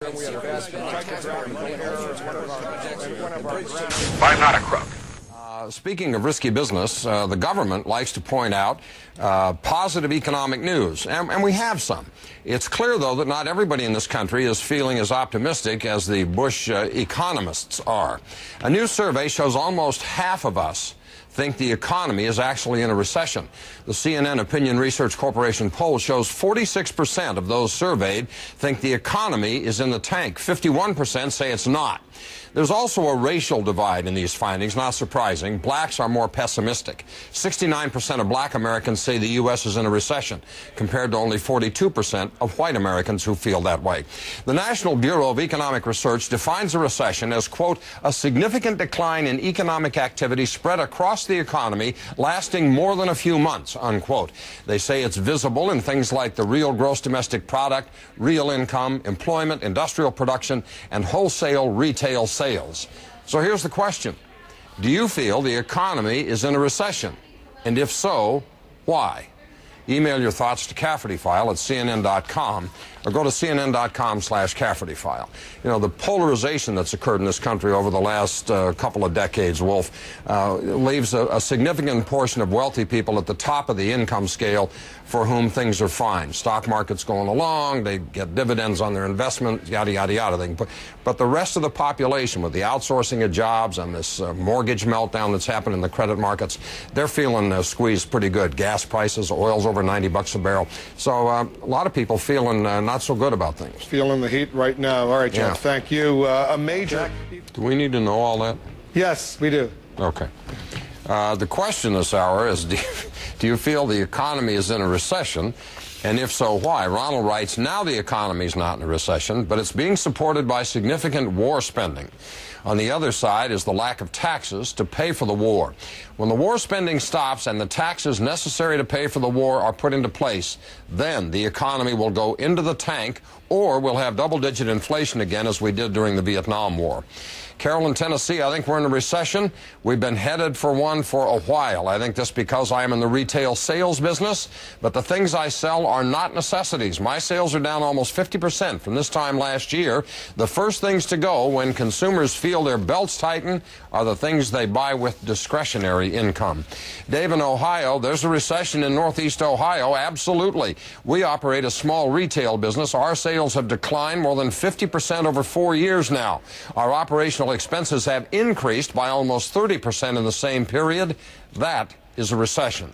I'm not a crook. Speaking of risky business, the government likes to point out positive economic news, and we have some. It's clear, though, that not everybody in this country is feeling as optimistic as the Bush economists are. A new survey shows almost half of us think the economy is actually in a recession. The CNN Opinion Research Corporation poll shows 46% of those surveyed think the economy is in the tank. 51% say it's not. There's also a racial divide in these findings, not surprising. Blacks are more pessimistic. 69% of black Americans say the U.S. is in a recession, compared to only 42% of white Americans who feel that way. The National Bureau of Economic Research defines a recession as, quote, a significant decline in economic activity spread across the economy lasting more than a few months, unquote. They say it's visible in things like the real gross domestic product, real income, employment, industrial production, and wholesale retail sales. So here's the question. Do you feel the economy is in a recession? And if so, why? Email your thoughts to CaffertyFile at CNN.com or go to CNN.com/CaffertyFile. You know, the polarization that's occurred in this country over the last couple of decades, Wolf, leaves a significant portion of wealthy people at the top of the income scale for whom things are fine. Stock market's going along, they get dividends on their investment, yada, yada, yada thing. But the rest of the population, with the outsourcing of jobs and this mortgage meltdown that's happened in the credit markets, they're feeling squeezed pretty good. Gas prices, oil's over 90 bucks a barrel. So a lot of people feeling not so good about things. Feeling the heat right now. All right, Jeff, yeah. Thank you. A major... Do we need to know all that? Yes, we do. Okay. The question this hour is, do you feel the economy is in a recession? And if so, why? Ronald writes, now the economy's not in a recession, but it's being supported by significant war spending. On the other side is the lack of taxes to pay for the war. When the war spending stops and the taxes necessary to pay for the war are put into place, then the economy will go into the tank, or we'll have double-digit inflation again as we did during the Vietnam War. Carroll in Tennessee, I think we're in a recession. We've been headed for one for a while. I think this because I am in the retail sales business, but the things I sell are not necessities. My sales are down almost 50% from this time last year. The first things to go when consumers feel their belts tighten are the things they buy with discretionary income. Dave in Ohio, there's a recession in Northeast Ohio. Absolutely. We operate a small retail business. Our sales have declined more than 50% over 4 years now. Our operational expenses have increased by almost 30% in the same period. That is a recession.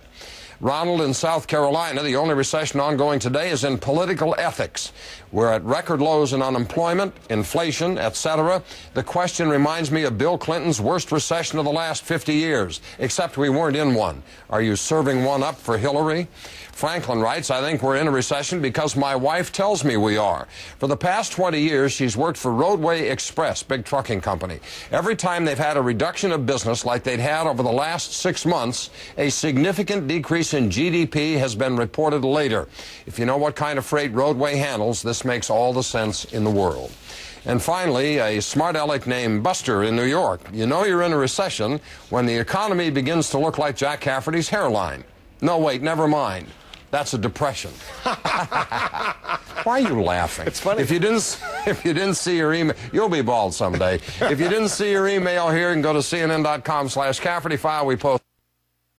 Ronald in South Carolina, the only recession ongoing today is in political ethics. We're at record lows in unemployment, inflation, etc. The question reminds me of Bill Clinton's worst recession of the last 50 years, except we weren't in one. Are you serving one up for Hillary? Franklin writes, I think we're in a recession because my wife tells me we are. For the past 20 years, she's worked for Roadway Express, big trucking company. Every time they've had a reduction of business like they'd had over the last 6 months, a significant decrease in GDP has been reported later. If you know what kind of freight Roadway handles, this makes all the sense in the world. And finally, a smart aleck named Buster in New York. You know you're in a recession when the economy begins to look like Jack Cafferty's hairline. No, wait, never mind. That's a depression. Why are you laughing? It's funny. If you didn't see your email, you'll be bald someday. If you didn't see your email here, you can go to CNN.com/CaffertyFile. We post